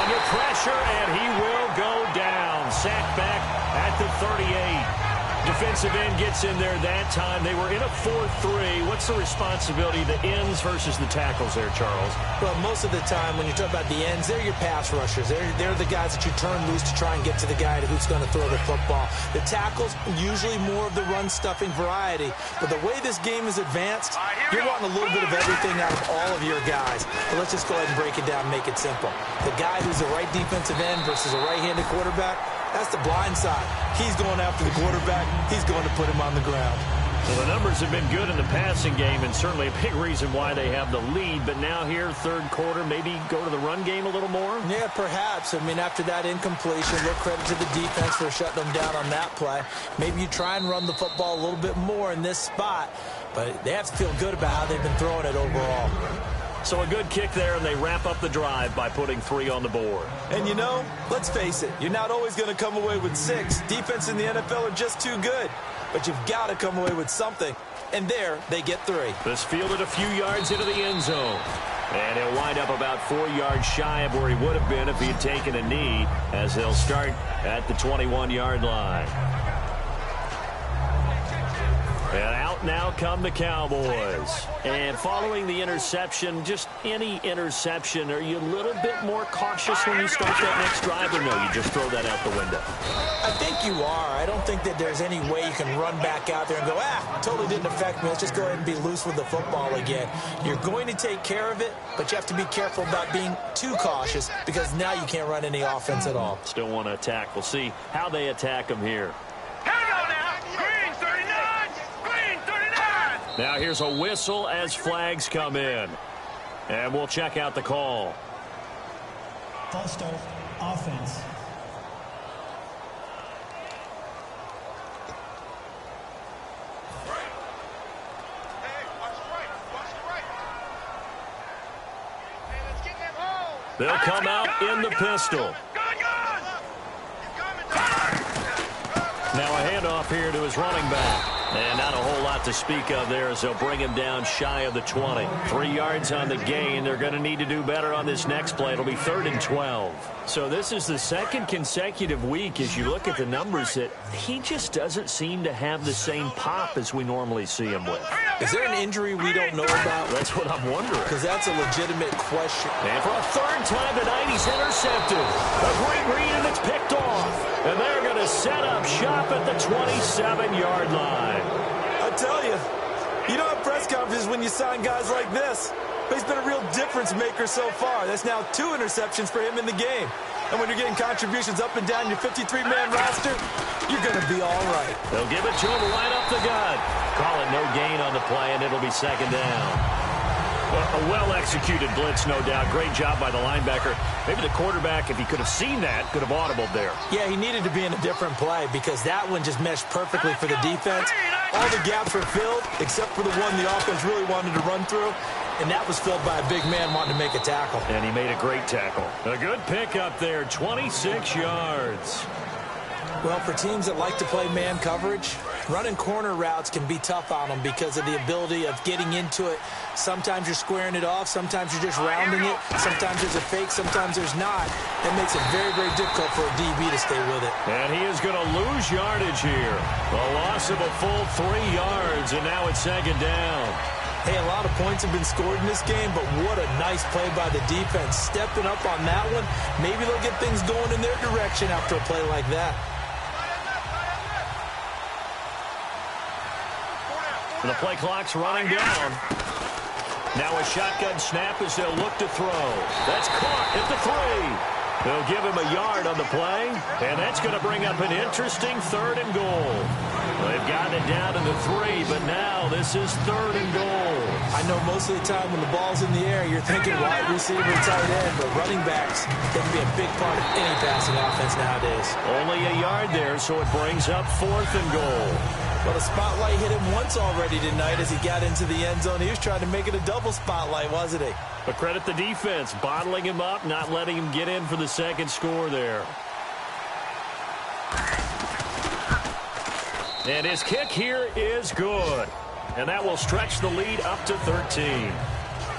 S2: Under pressure, and he will go down. Sacked back at the 38. Defensive end gets in there that time. They were in a 4-3. What's the responsibility of the ends versus the tackles there, Charles?
S3: Well, most of the time when you talk about the ends, they're your pass rushers. They're the guys that you turn loose to try and get to the guy who's going to throw the football. The tackles, usually more of the run-stuffing variety. But the way this game is advanced, you're wanting a little bit of everything out of all of your guys. But let's just go ahead and break it down and make it simple. The guy who's a right defensive end versus a right-handed quarterback, that's the blind side. He's going after the quarterback. He's going to put him on the ground.
S2: So the numbers have been good in the passing game, and certainly a big reason why they have the lead. But now here, third quarter, maybe go to the run game a little more?
S3: Yeah, perhaps. I mean, after that incompletion, a little credit to the defense for shutting them down on that play. Maybe you try and run the football a little bit more in this spot, but they have to feel good about how they've been throwing it overall.
S2: So a good kick there, and they wrap up the drive by putting 3 on the board.
S3: And you know, let's face it, you're not always going to come away with 6. Defense in the NFL are just too good. But you've got to come away with something. And there, they get 3.
S2: This fielded a few yards into the end zone. And he'll wind up about 4 yards shy of where he would have been if he had taken a knee, as they'll start at the 21-yard line. And out now come the Cowboys. And following the interception, just any interception, are you a little bit more cautious when you start that next drive, or no, you just throw that out the window?
S3: I think you are. I don't think that there's any way you can run back out there and go, totally didn't affect me. Let's just go ahead and be loose with the football again. You're going to take care of it, but you have to be careful about being too cautious because now you can't run any offense at all.
S2: Still want to attack. We'll see how they attack him here. Now here's a whistle as flags come in. And we'll check out the call.
S1: False start, offense.
S2: They'll come out in the pistol. Now a handoff here to his running back. And not a whole lot to speak of there as they'll bring him down shy of the 20. 3 yards on the gain. They're going to need to do better on this next play. It'll be 3rd and 12. So this is the second consecutive week as you look at the numbers that he just doesn't seem to have the same pop as we normally see him with.
S3: Is there an injury we don't know about?
S2: That's what I'm wondering.
S3: Because that's a legitimate question.
S2: And for a 3rd time tonight, he's intercepted. A great read, and it's picked off. And they're going to set up shop at the 27-yard line.
S3: I tell you, you don't have press conferences when you sign guys like this. But he's been a real difference maker so far. That's now 2 interceptions for him in the game. And when you're getting contributions up and down your 53-man roster, you're going to be all right.
S2: They'll give it to him right up the gut. Call it no gain on the play, and it'll be 2nd down. A well-executed blitz, no doubt. Great job by the linebacker. Maybe the quarterback, if he could have seen that, could have audibled there.
S3: Yeah, he needed to be in a different play because that one just meshed perfectly for the defense. All the gaps were filled except for the one the offense really wanted to run through, and that was filled by a big man wanting to make a tackle.
S2: And he made a great tackle. A good pickup there, 26 yards.
S3: Well, for teams that like to play man coverage, running corner routes can be tough on them because of the ability of getting into it. Sometimes you're squaring it off. Sometimes you're just rounding it. Sometimes there's a fake. Sometimes there's not. That makes it very, very difficult for a DB to stay with it.
S2: And he is going to lose yardage here. A loss of a full 3 yards, and now it's 2nd down.
S3: Hey, a lot of points have been scored in this game, but what a nice play by the defense. Stepping up on that one, maybe they'll get things going in their direction after a play like that.
S2: The play clock's running down. Now a shotgun snap as they'll look to throw. That's caught at the 3. They'll give him a yard on the play, and that's going to bring up an interesting 3rd and goal. They've gotten it down to the 3, but now this is 3rd and goal.
S3: I know most of the time when the ball's in the air, you're thinking wide receiver, tight end, but running backs can be a big part of any passing offense nowadays.
S2: Only a yard there, so it brings up 4th and goal.
S3: Well, the spotlight hit him once already tonight as he got into the end zone. He was trying to make it a double spotlight, wasn't he?
S2: But credit the defense, bottling him up, not letting him get in for the 2nd score there. And his kick here is good. And that will stretch the lead up to 13.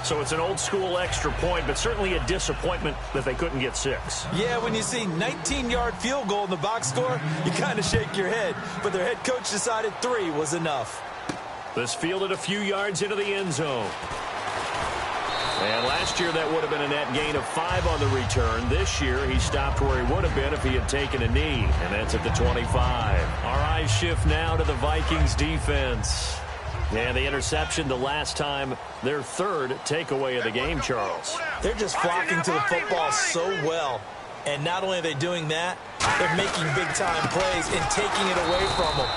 S2: So it's an old-school extra point, but certainly a disappointment that they couldn't get 6.
S3: Yeah, when you see 19-yard field goal in the box score, you kind of shake your head. But their head coach decided 3 was enough.
S2: This fielded a few yards into the end zone. And last year that would have been a net gain of 5 on the return. This year he stopped where he would have been if he had taken a knee. And that's at the 25. Our eyes shift now to the Vikings defense. And the interception the last time, their 3rd takeaway of the game, Charles.
S3: They're just flocking to the football so well. And not only are they doing that, they're making big-time plays and taking it away from them.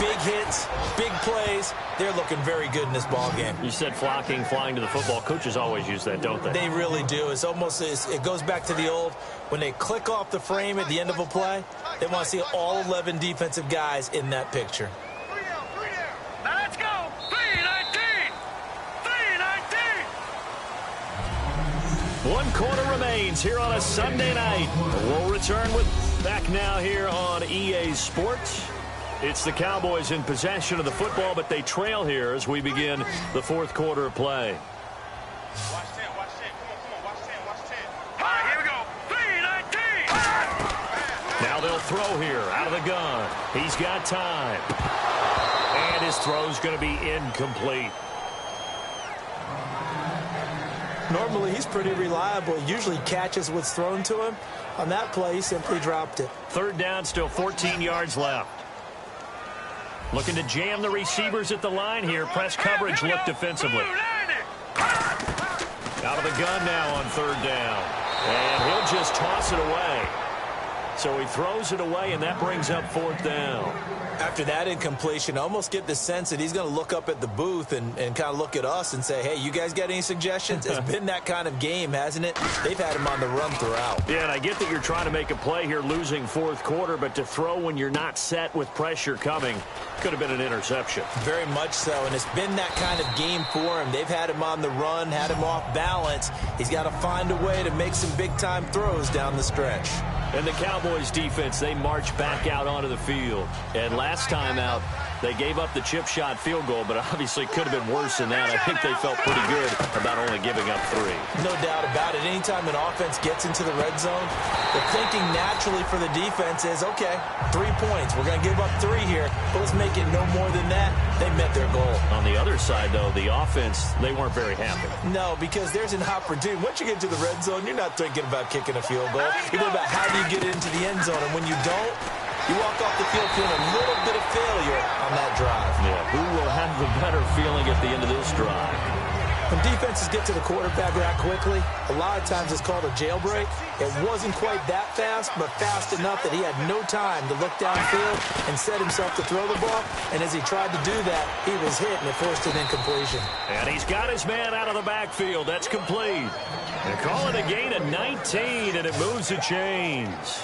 S3: big hits, big plays. They're looking very good in this ball game.
S2: You said flocking, flying to the football. Coaches always use that, don't they?
S3: They really do. It's almost, it goes back to the old, when they click off the frame at the end of a play, they want to see all 11 defensive guys in that picture.
S4: Now let's go. 3-19. 3-19.
S2: 1 quarter remains here on a Sunday night. We'll return with back now here on EA Sports. It's the Cowboys in possession of the football, but they trail here as we begin the 4th quarter of play.
S4: Watch 10, watch 10. Come on, watch 10, watch 10. All right, here we go. 3-19.
S2: Now they'll throw here out of the gun. He's got time. And his throw's going to be incomplete.
S3: Normally, he's pretty reliable. Usually catches what's thrown to him. On that play, he simply dropped it.
S2: 3rd down, still 14 yards left. Looking to jam the receivers at the line here. Press coverage look defensively. Out of the gun now on 3rd down. And he'll just toss it away. So he throws it away, and that brings up 4th down.
S3: After that incompletion, I almost get the sense that he's going to look up at the booth and kind of look at us and say, hey, you guys got any suggestions? It's been that kind of game, hasn't it? They've had him on the run throughout.
S2: Yeah, and I get that you're trying to make a play here losing 4th quarter, but to throw when you're not set with pressure coming could have been an interception.
S3: Very much so, and it's been that kind of game for him. They've had him on the run, had him off balance. He's got to find a way to make some big-time throws down the stretch.
S2: And the Cowboys defense, they march back out onto the field. And last time out, they gave up the chip shot field goal, but obviously could have been worse than that. I think they felt pretty good about only giving up 3.
S3: No doubt about it. Anytime an offense gets into the red zone, the thinking naturally for the defense is, okay, 3 points. We're going to give up 3 here, but let's make it no more than that. They met their goal.
S2: On the other side, though, the offense, they weren't very happy.
S3: No, because there's an opportunity. Once you get to the red zone, you're not thinking about kicking a field goal. You're thinking about how do you get into the end zone, and when you don't, you walk off the field feeling a little bit of failure on that drive.
S2: Yeah, who will have the better feeling at the end of this drive?
S3: When defenses get to the quarterback that quickly, a lot of times it's called a jailbreak. It wasn't quite that fast, but fast enough that he had no time to look downfield and set himself to throw the ball. And as he tried to do that, he was hit, and it forced an incompletion.
S2: And he's got his man out of the backfield. That's complete. They call it a gain of 19, and it moves the chains.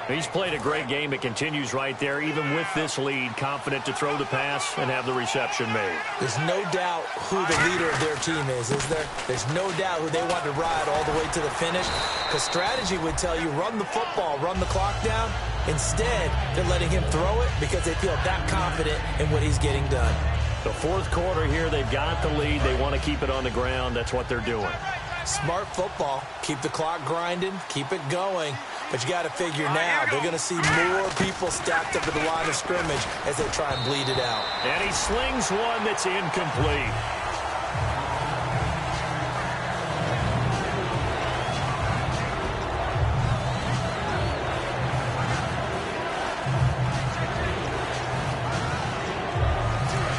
S2: He's played a great game. It continues right there, even with this lead, confident to throw the pass and have the reception made.
S3: There's no doubt who the leader of their team is there? There's no doubt who they want to ride all the way to the finish, because strategy would tell you run the football, run the clock down. Instead, they're letting him throw it because they feel that confident in what he's getting done.
S2: The 4th quarter here, they've got the lead. They want to keep it on the ground. That's what they're doing.
S3: Smart football. Keep the clock grinding. Keep it going. But you got to figure now, they're going to see more people stacked up at the line of scrimmage as they try and bleed it out.
S2: And he slings one that's incomplete.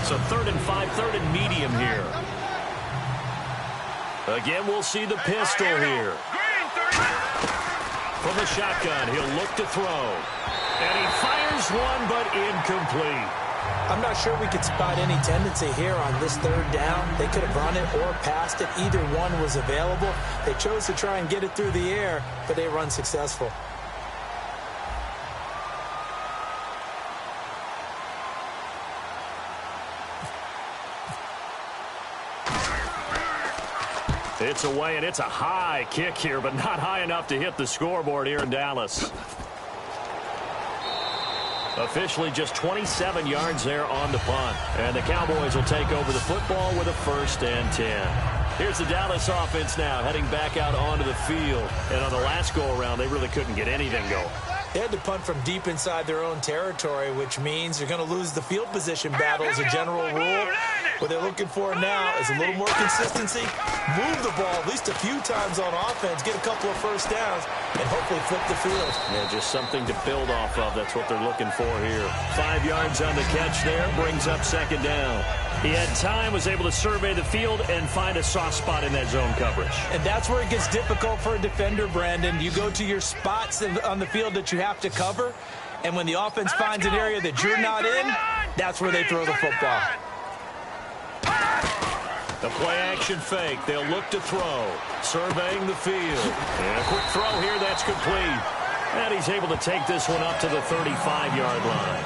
S2: So 3rd and 5, 3rd and medium here. Again, we'll see the pistol here. From the shotgun, he'll look to throw. And he fires one, but incomplete.
S3: I'm not sure we could spot any tendency here on this 3rd down. They could have run it or passed it. Either one was available. They chose to try and get it through the air, but they run successful.
S2: It's away, and it's a high kick here, but not high enough to hit the scoreboard here in Dallas. Officially just 27 yards there on the punt. And the Cowboys will take over the football with a 1st and 10. Here's the Dallas offense now heading back out onto the field. And on the last go-around, they really couldn't get anything going.
S3: They had to punt from deep inside their own territory, which means they're going to lose the field position battle as a general rule. What they're looking for now is a little more consistency, move the ball at least a few times on offense, get a couple of 1st downs, and hopefully flip the field.
S2: Yeah, just something to build off of. That's what they're looking for here. 5 yards on the catch there, brings up 2nd down. He had time, was able to survey the field and find a soft spot in that zone coverage.
S3: And that's where it gets difficult for a defender, Brandon. You go to your spots on the field that you have to cover, And when the offense finds an area that you're not in, that's where they throw the football.
S2: The play-action fake. They'll look to throw. Surveying the field. And a quick throw here. That's complete. And he's able to take this one up to the 35-yard line.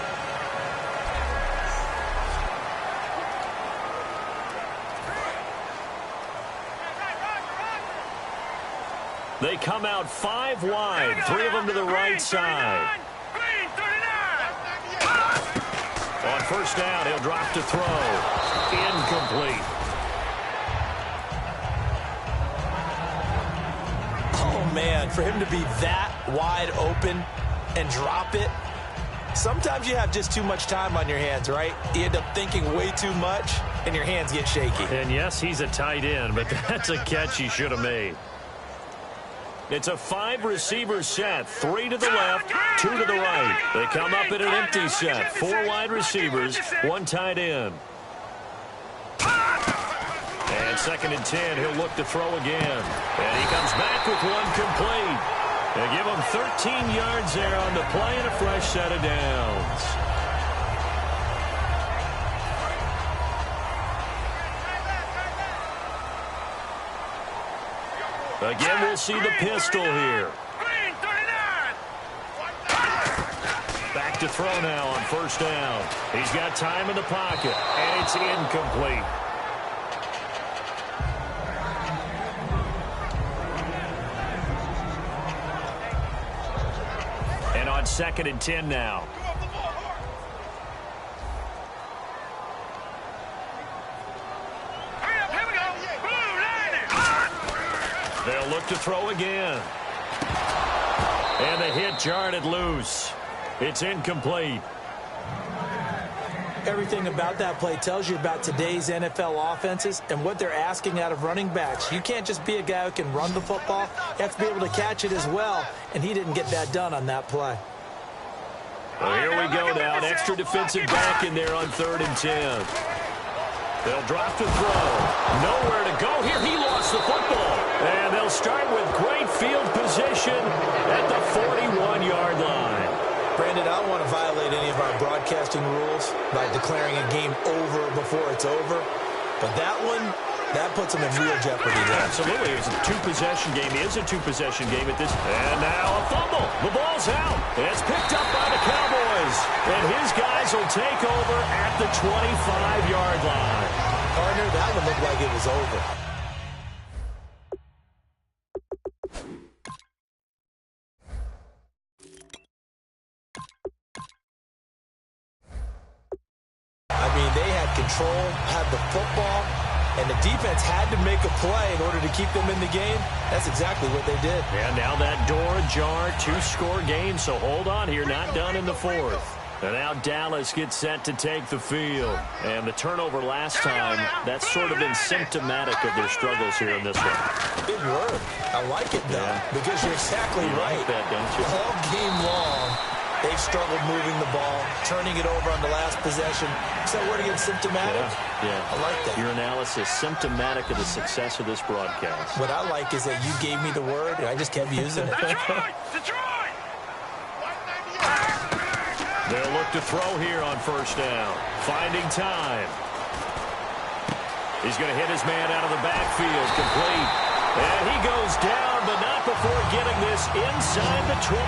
S2: They come out 5 wide. 3 of them to the right side. On first down, he'll drop to throw. Incomplete.
S3: Oh, man, for him to be that wide open and drop it, sometimes you have just too much time on your hands, right? You end up thinking way too much, and your hands get shaky.
S2: And, yes, he's a tight end, but that's a catch he should have made. It's a 5-receiver set. 3 to the left, 2 to the right. They come up in an empty set. 4 wide receivers, 1 tight end. And 2nd and 10, he'll look to throw again. And he comes back with 1 complete. They give him 13 yards there on the play and a fresh set of downs. Again, we'll see the pistol here. Back to throw now on first down. He's got time in the pocket, and it's incomplete. And on 2nd and 10 now. They'll look to throw again. And the hit jarred it loose. It's incomplete.
S3: Everything about that play tells you about today's NFL offenses and what they're asking out of running backs. You can't just be a guy who can run the football. You have to be able to catch it as well, and he didn't get that done on that play.
S2: Well, here we go now. An extra defensive back in there on 3rd and 10. They'll drop to throw. Nowhere to go here. He lost the football. And they'll start with great field position at the 41-yard line.
S3: Brandon, I don't want to violate any of our broadcasting rules by declaring a game over before it's over. But that one, that puts them in real jeopardy there.
S2: Absolutely. It's a 2-possession game. It is a 2-possession game at this. And now a fumble. The ball's out. It's picked up by the Cowboys. And his guys will take over at the 25-yard line.
S3: Partner, that one looked like it was over. I mean, they had control, had the football, and the defense had to make a play in order to keep them in the game. That's exactly what they did.
S2: And now that door ajar, 2-score game, so hold on here, not done in the 4th. And now Dallas gets set to take the field. And the turnover last time, that's sort of been symptomatic of their struggles here in this one.
S3: Big word. I like it, though, because you're exactly right.
S2: Like that, don't you?
S3: All game long, they've struggled moving the ball, turning it over on the last possession. Is that word again, symptomatic?
S2: Yeah.
S3: I like that.
S2: Your analysis, symptomatic of the success of this broadcast.
S3: What I like is that you gave me the word, and I just kept using it.
S4: Detroit!
S2: They'll look to throw here on first down. Finding time. He's going to hit his man out of the backfield. Complete. And he goes down, but not before getting this inside the 25.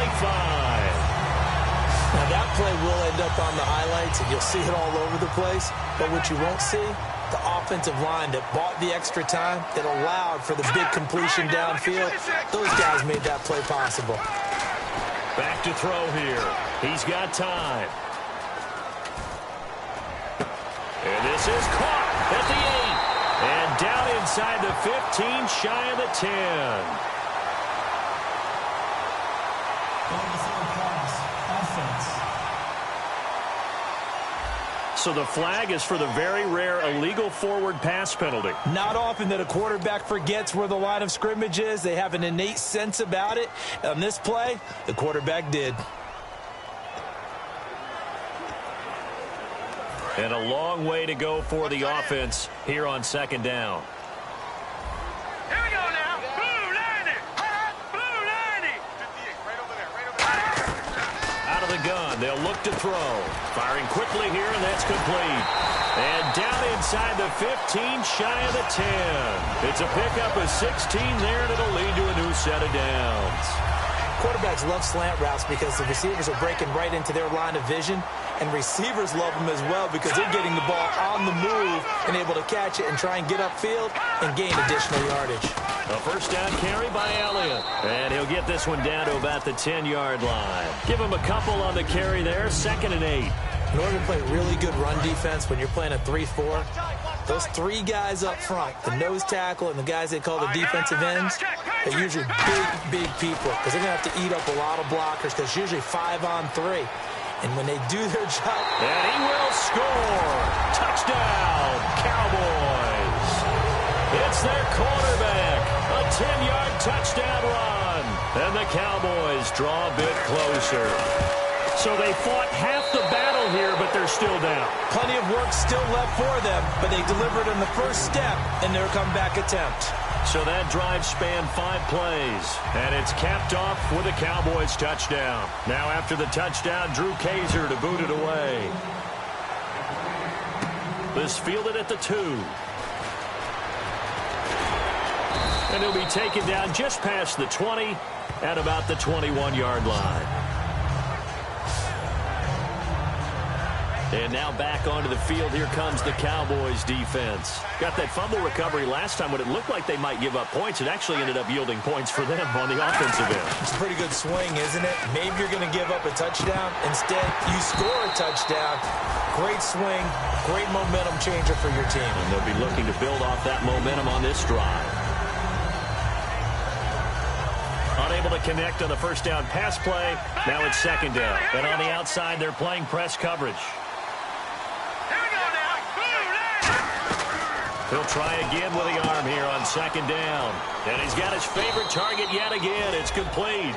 S3: Now, that play will end up on the highlights, and you'll see it all over the place. But what you won't see, the offensive line that bought the extra time, that allowed for the big completion downfield, those guys made that play possible.
S2: Back to throw here. He's got time. And this is caught at the 8. And down inside the 15, shy of the 10. So the flag is for the very rare illegal forward pass penalty.
S3: Not often that a quarterback forgets where the line of scrimmage is. They have an innate sense about it. On this play, the quarterback did.
S2: And a long way to go for the offense here on 2nd down.
S4: Here we go now. Blue 90. Blue 90. 58, right over there, right over there.
S2: Out of the gun. They'll look to throw. Firing quickly here, and that's complete. And down inside the 15, shy of the 10. It's a pickup of 16 there, and it'll lead to a new set of downs.
S3: Quarterbacks love slant routes because the receivers are breaking right into their line of vision, and receivers love them as well because they're getting the ball on the move and able to catch it and try and get upfield and gain additional yardage.
S2: A first down carry by Elliott, and he'll get this one down to about the 10-yard line. Give him a couple on the carry there, 2nd and 8.
S3: In order to play really good run defense when you're playing a 3-4, those three guys up front, the nose tackle and the guys they call the defensive ends, they're usually big people because they're going to have to eat up a lot of blockers because it's usually 5-on-3. And when they do their job...
S2: And he will score! Touchdown, Cowboys! It's their quarterback. A 10-yard touchdown run. And the Cowboys draw a bit closer. So they fought half the battle here, but they're still down.
S3: Plenty of work still left for them, but they delivered on the first step in their comeback attempt.
S2: So that drive spanned 5 plays, and it's capped off with a Cowboys touchdown. Now after the touchdown, Drew Kaiser to boot it away. This fielded at the 2. And he'll be taken down just past the 20 at about the 21-yard line. And now back onto the field. Here comes the Cowboys defense. Got that fumble recovery last time when it looked like they might give up points. It actually ended up yielding points for them on the offensive end.
S3: It's a pretty good swing, isn't it? Maybe you're going to give up a touchdown. Instead, you score a touchdown. Great swing, great momentum changer for your team.
S2: And they'll be looking to build off that momentum on this drive. Unable to connect on the first down pass play. Now it's 2nd down. And on the outside, they're playing press coverage. He'll try again with the arm here on 2nd down. And he's got his favorite target yet again. It's complete.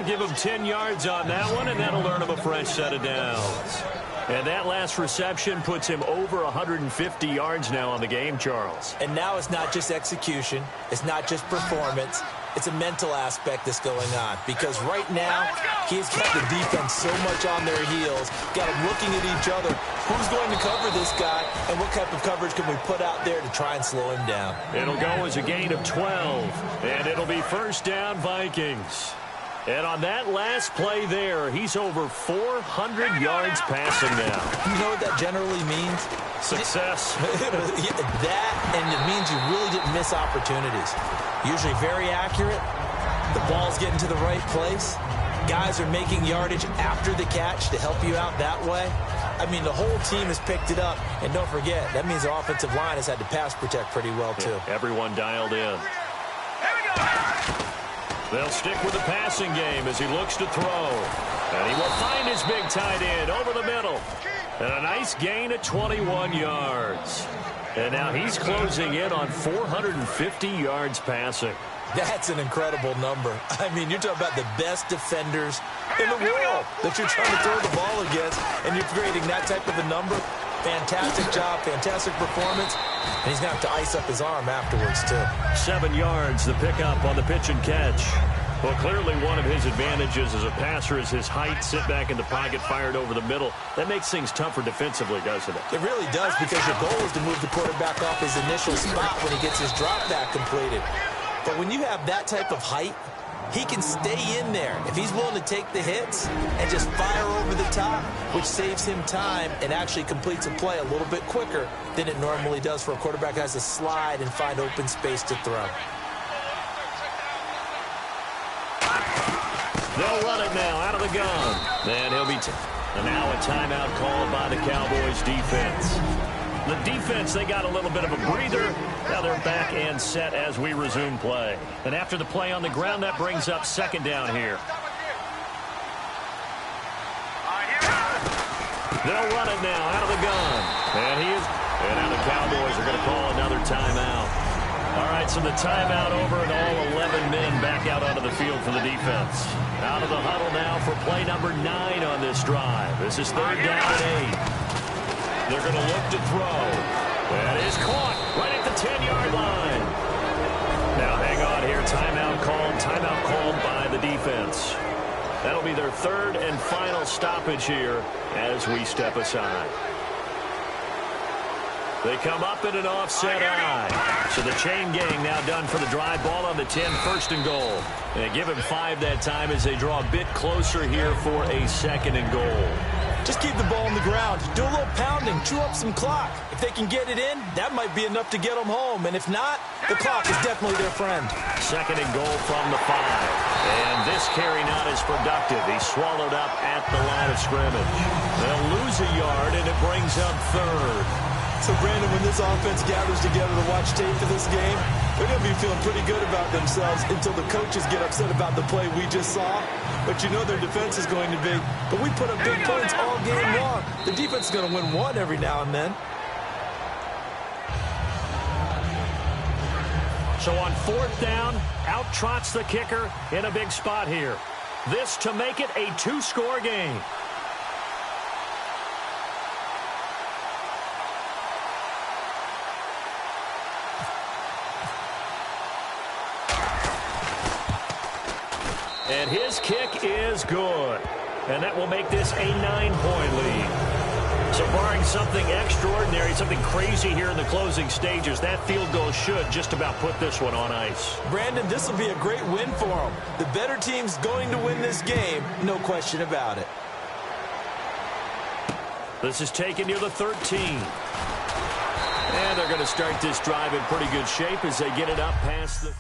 S2: Give him 10 yards on that one, and that'll earn him a fresh set of downs. And that last reception puts him over 150 yards now on the game, Charles.
S3: And now it's not just execution. It's not just performance. It's a mental aspect that's going on. Because right now, he's got the defense so much on their heels. Got them looking at each other. Who's going to cover this guy? And what type of coverage can we put out there to try and slow him down?
S2: It'll go as a gain of 12. And it'll be first down, Vikings. And on that last play there, he's over 400 yards passing now.
S3: You know what that generally means?
S2: Success.
S3: That, and it means you really didn't miss opportunities. Usually very accurate. The ball's getting to the right place. Guys are making yardage after the catch to help you out that way. I mean, the whole team has picked it up. And don't forget, that means the offensive line has had to pass protect pretty well, too.
S2: Yeah, everyone dialed in. They'll stick with the passing game as he looks to throw. And he will find his big tight end over the middle. And a nice gain of 21 yards. And now he's closing in on 450 yards passing.
S3: That's an incredible number. I mean, you're talking about the best defenders in the world that you're trying to throw the ball against, and you're creating that type of a number. Fantastic job, fantastic performance. And he's going to have to ice up his arm afterwards, too.
S2: 7 yards, the pickup on the pitch and catch. Well, clearly one of his advantages as a passer is his height. Sit back in the pocket, fired over the middle. That makes things tougher defensively, doesn't it?
S3: It really does, because your goal is to move the quarterback off his initial spot when he gets his drop back completed. But when you have that type of height, he can stay in there if he's willing to take the hits and just fire over the top, which saves him time and actually completes a play a little bit quicker than it normally does for a quarterback who has to slide and find open space to throw.
S2: They'll run it now out of the gun. And he'll be and now a timeout called by the Cowboys defense. The defense, they got a little bit of a breather. Now they're back and set as we resume play. And after the play on the ground, that brings up 2nd down here. They'll run it now out of the gun. And now the Cowboys are going to call another timeout. All right, so the timeout over and all 11 men back out onto the field for the defense. Out of the huddle now for play number 9 on this drive. This is 3rd down and 8. They're going to look to throw. That is caught right at the 10-yard line. Now hang on here. Timeout called by the defense. That'll be their third and final stoppage here as we step aside. They come up in an offset eye. So the chain gang now done for the drive. Ball on the 10, first and goal. And they give him 5 that time as they draw a bit closer here for a second and goal.
S3: Just keep the ball on the ground. Do a little pounding. Chew up some clock. If they can get it in, that might be enough to get them home. And if not, the clock is definitely their friend.
S2: Second and goal from the 5. And this carry not as productive. He's swallowed up at the line of scrimmage. They'll lose a yard, and it brings up third.
S3: So, Brandon, when this offense gathers together to watch tape for this game, they're going to be feeling pretty good about themselves until the coaches get upset about the play we just saw. But you know their defense is going to be. But we put up big points all game long. The defense is going to win one every now and then.
S2: So on 4th down, out trots the kicker in a big spot here. This to make it a 2-score game. And his kick is good. And that will make this a 9-point lead. So barring something extraordinary, something crazy here in the closing stages, that field goal should just about put this one on ice.
S3: Brandon, this will be a great win for them. The better team's going to win this game, no question about it.
S2: This is taken near the 13. And they're going to start this drive in pretty good shape as they get it up past the...